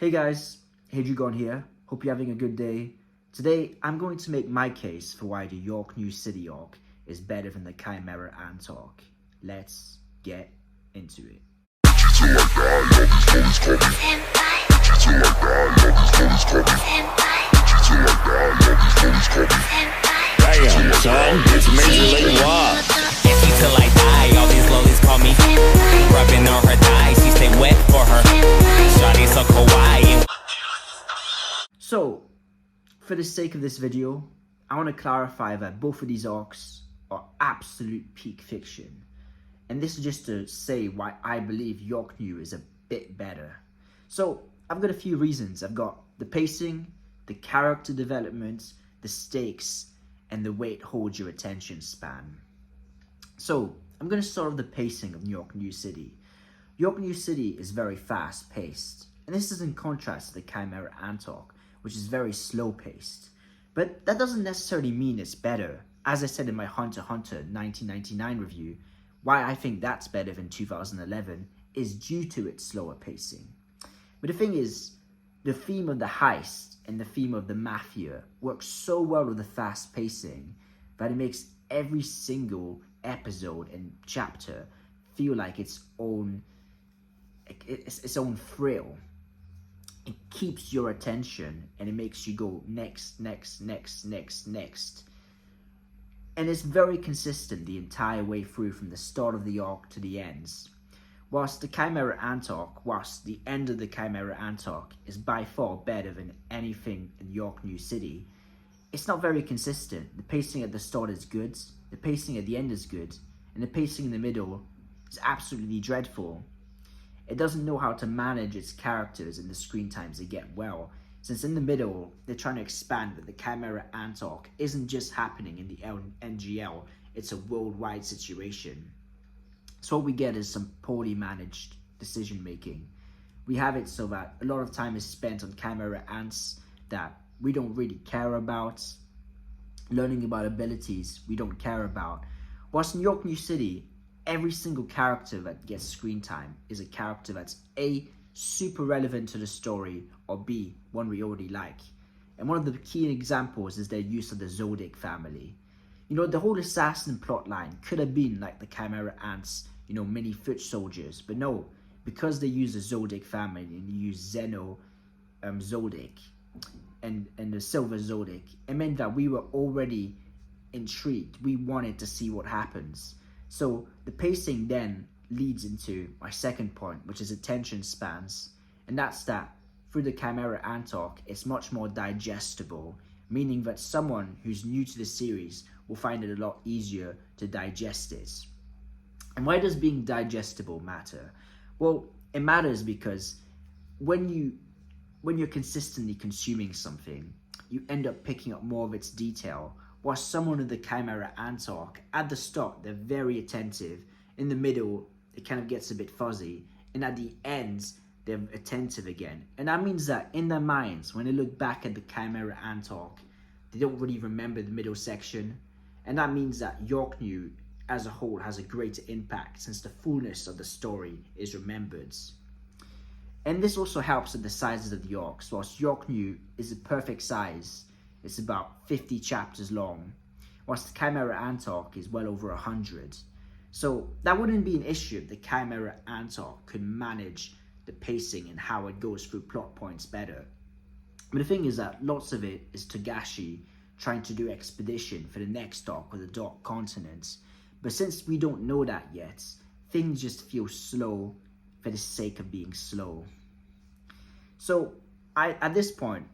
Hey guys, Hadrigon here. Hope you're having a good day. Today, I'm going to make my case for why the Yorknew City Orc is better than the Chimera Ant Orc. Let's get into it. Damn, son, it's Major League Rock. If you till I die, all these lollies call me. Rubbing on her thighs, she stay wet for her. Shawty so kawaii. So, for the sake of this video, I want to clarify that both of these orcs are absolute peak fiction. And this is just to say why I believe Yorknew is a bit better. So, I've got a few reasons. I've got the pacing, the character development, the stakes, and the way it holds your attention span. So, I'm going to start with the pacing of Yorknew City. Yorknew City is very fast paced, and this is in contrast to the Chimera Ant Orc, which is very slow paced. But that doesn't necessarily mean it's better. As I said in my Hunter x Hunter 1999 review, why I think that's better than 2011 is due to its slower pacing. But the thing is, the theme of the heist and the theme of the mafia works so well with the fast pacing that it makes every single episode and chapter feel like its own thrill. It keeps your attention and it makes you go next. And it's very consistent the entire way through from the start of the arc to the ends. Whilst the Chimera Ant Orc, whilst the end of the Chimera Ant Orc is by far better than anything in Yorknew City, it's not very consistent. The pacing at the start is good, the pacing at the end is good, and the pacing in the middle is absolutely dreadful. It doesn't know how to manage its characters and the screen times they get well, since in the middle, they're trying to expand that the Chimera Ant Orc isn't just happening in the NGL, it's a worldwide situation. So what we get is some poorly managed decision making. We have it so that a lot of time is spent on Chimera Ants that we don't really care about, learning about abilities we don't care about. Whilst in Yorknew City, every single character that gets screen time is a character that's A, super relevant to the story, or B, one we already like. And one of the key examples is their use of the Zodiac family. You know, the whole assassin plotline could have been like the Chimera Ants, mini foot soldiers, but no, because they use the Zodiac family and you use Zeno Zodiac and the Silver Zodiac, it meant that we were already intrigued. We wanted to see what happens. So the pacing then leads into my second point, which is attention spans, and that's that through the Chimera Ant Orc, it's much more digestible, meaning that someone who's new to the series will find it a lot easier to digest it. And why does being digestible matter? Well, it matters because when you're consistently consuming something, you end up picking up more of its detail. While someone in the Chimera Ant Orc, at the start, they're very attentive. In the middle, it kind of gets a bit fuzzy. And at the ends, they're attentive again. And that means that in their minds, when they look back at the Chimera Ant Orc, they don't really remember the middle section. And that means that Yorknew as a whole has a greater impact since the fullness of the story is remembered. And this also helps with the sizes of the orcs. Whilst Yorknew is a perfect size, it's about 50 chapters long, whilst the Chimera Ant Orc is well over 100. So that wouldn't be an issue if the Chimera Ant Orc could manage the pacing and how it goes through plot points better. But the thing is that lots of it is Togashi trying to do expedition for the next arc with the Dark Continent. But since we don't know that yet, things just feel slow for the sake of being slow. So at this point,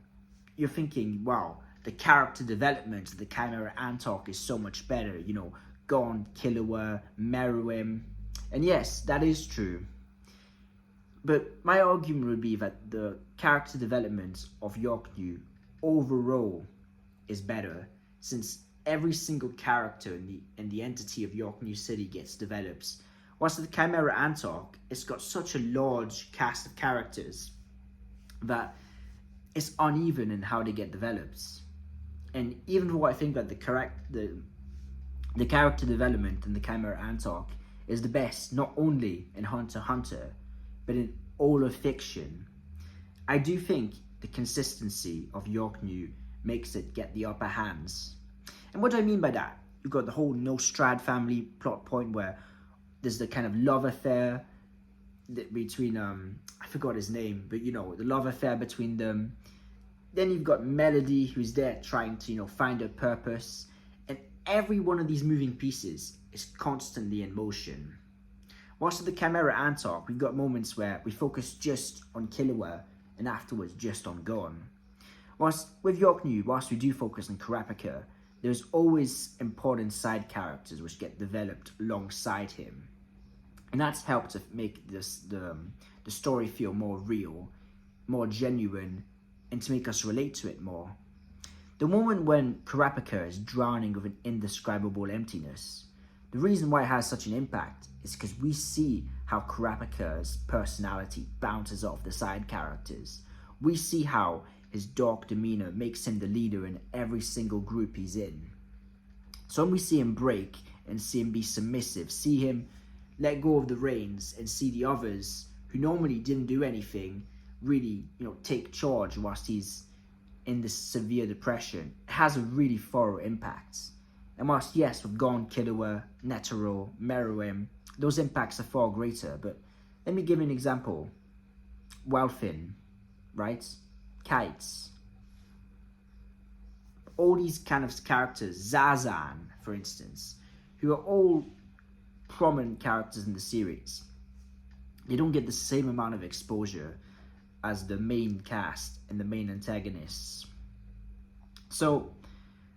you're thinking, wow, the character development of the Chimera Ant Orc is so much better, Gaunt, Killua, Meruem. And yes, that is true. But my argument would be that the character development of Yorknew overall is better, since every single character in the entity of Yorknew City gets developed. Whilst the Chimera Ant Orc, it's got such a large cast of characters that it's uneven in how they get developed. And even though I think that the character development in the Chimera Ant Orc is the best, not only in Hunter x Hunter, but in all of fiction, I do think the consistency of Yorknew makes it get the upper hands. And what do I mean by that? You've got the whole Nostrad family plot point where there's the kind of love affair between, I forgot his name, but you know, the love affair between them. Then you've got Melody, who's there trying to, you know, find her purpose. And every one of these moving pieces is constantly in motion. Whilst with the Chimera Antark, we've got moments where we focus just on Killua and afterwards just on Gon. Whilst with Yorknew, whilst we do focus on Kurapika, there's always important side characters which get developed alongside him. And that's helped to make the story feel more real, more genuine, and to make us relate to it more. The moment when Kurapika is drowning with an indescribable emptiness, the reason why it has such an impact is because we see how Kurapika's personality bounces off the side characters. We see how his dark demeanor makes him the leader in every single group he's in. So when we see him break and see him be submissive, see him let go of the reins and see the others who normally didn't do anything really, you know, take charge whilst he's in this severe depression, it has a really thorough impact. And whilst, yes, with Gon, Killua, Netero, Meruem, those impacts are far greater, but let me give you an example. Welfin, right? Kites. All these kind of characters, Zazan, for instance, who are all prominent characters in the series. They don't get the same amount of exposure as the main cast and the main antagonists. So,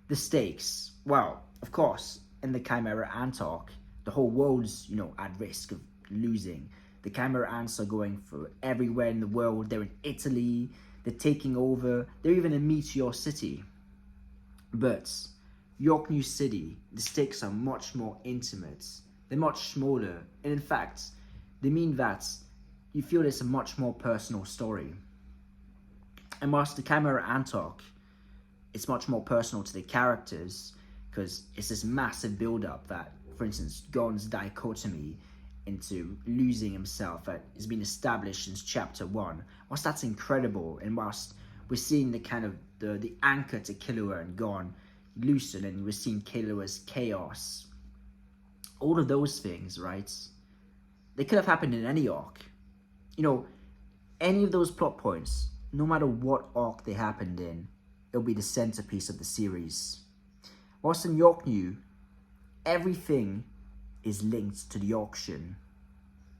the stakes, well, of course, in the Chimera Antark, the whole world's, you know, at risk of losing. The Chimera Ants are going for everywhere in the world. They're in Italy, they're taking over, they're even in Meteor City. But Yorknew City, the stakes are much more intimate. They're much smaller, and in fact, they mean that you feel it's a much more personal story. And whilst the Chimera Antark, it's much more personal to the characters, because it's this massive build-up that, for instance, Gon's dichotomy into losing himself that has been established since chapter 1. Whilst that's incredible, and whilst we're seeing the kind of the anchor to Killua and Gon loosen, and we're seeing Killua's chaos, all of those things, right? They could have happened in any arc. You know, any of those plot points, no matter what arc they happened in, it'll be the centerpiece of the series. Whilst in Yorknew, everything is linked to the auction.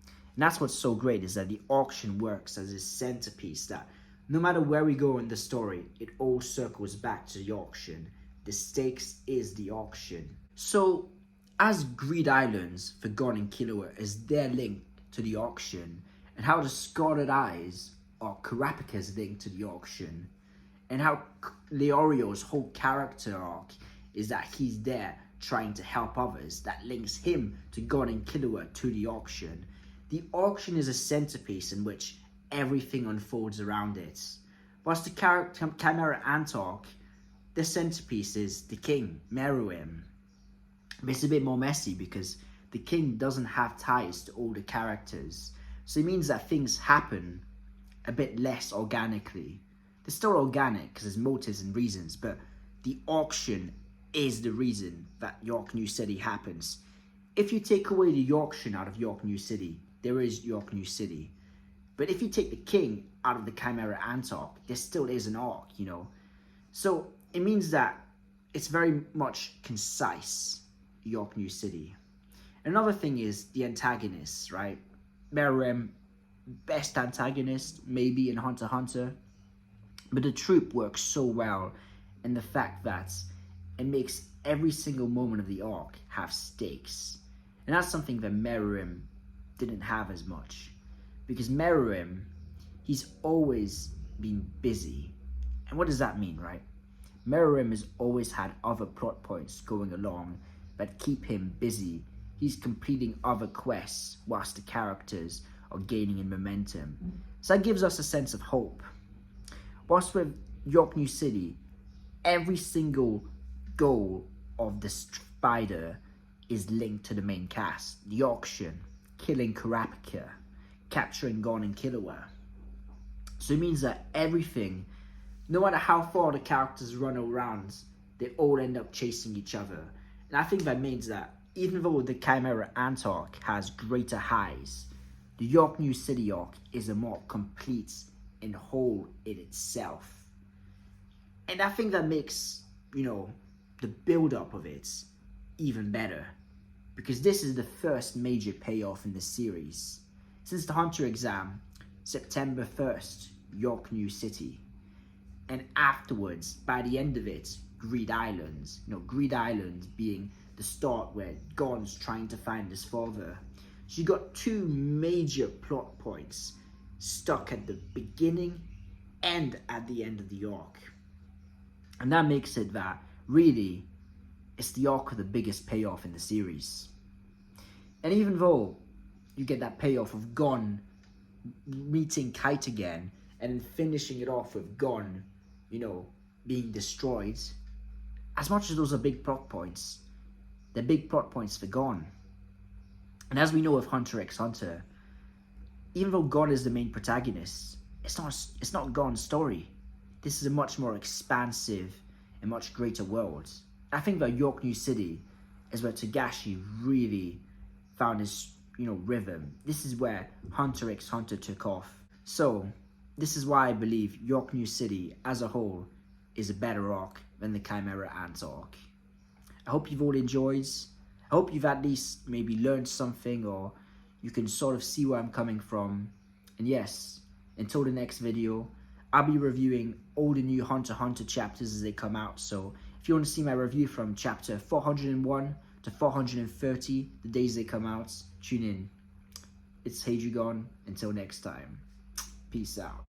And that's what's so great, is that the auction works as a centerpiece that no matter where we go in the story, it all circles back to the auction. The stakes is the auction. So, as Greed Islands for Gon and Killua is their link to the auction, and how the Scarlet Eyes are Kurapika's link to the auction, and how Leorio's whole character arc is that he's there trying to help others, that links him to Gon and Killua to the auction. The auction is a centerpiece in which everything unfolds around it. Whilst the Chimera Antark, the centerpiece is the king, Meruem. But it's a bit more messy because the king doesn't have ties to all the characters. So it means that things happen a bit less organically. They're still organic because there's motives and reasons, but the auction is the reason that Yorknew City happens. If you take away the auction out of Yorknew City, there is Yorknew City. But if you take the king out of the Chimera Antark, there still is an arc, you know. So it means that it's very much concise, Yorknew City. Another thing is the antagonists, right? Meruem, best antagonist, maybe in Hunter x Hunter. But the troop works so well in the fact that it makes every single moment of the arc have stakes. And that's something that Meruem didn't have as much. Because Meruem, he's always been busy. And what does that mean, right? Meruem has always had other plot points going along that keep him busy. He's completing other quests whilst the characters are gaining in momentum. So that gives us a sense of hope. Whilst with Yorknew City, every single goal of the spider is linked to the main cast. The auction, killing Kurapika, capturing Gon and Killua. So it means that everything, no matter how far the characters run around, they all end up chasing each other. And I think that means that even though the Chimera Ant arc has greater highs, the Yorknew City arc is a more complete and whole in itself. And I think that makes, the build-up of it even better. Because this is the first major payoff in the series. Since the Hunter exam, September 1st, Yorknew City. And afterwards, by the end of it, Greed Island. Greed Island being the start where Gon's trying to find his father. So you got two major plot points stuck at the beginning and at the end of the arc. And that makes it that, really, it's the arc of the biggest payoff in the series. And even though you get that payoff of Gon meeting Kite again, and then finishing it off with Gon, being destroyed, as much as those are big plot points, they're big plot points for Gon. And as we know with Hunter x Hunter, even though Gon is the main protagonist, it's not Gon's story. This is a much more expansive and much greater world. I think that Yorknew City is where Togashi really found his, rhythm. This is where Hunter x Hunter took off. So, this is why I believe Yorknew City as a whole is a better arc than the Chimera Ant arc. I hope you've all enjoyed. I hope you've at least maybe learned something, or you can sort of see where I'm coming from. And yes, until the next video, I'll be reviewing all the new Hunter x Hunter chapters as they come out. So if you want to see my review from chapter 401 to 430, the days they come out, tune in. It's Hadrigon. Until next time, peace out.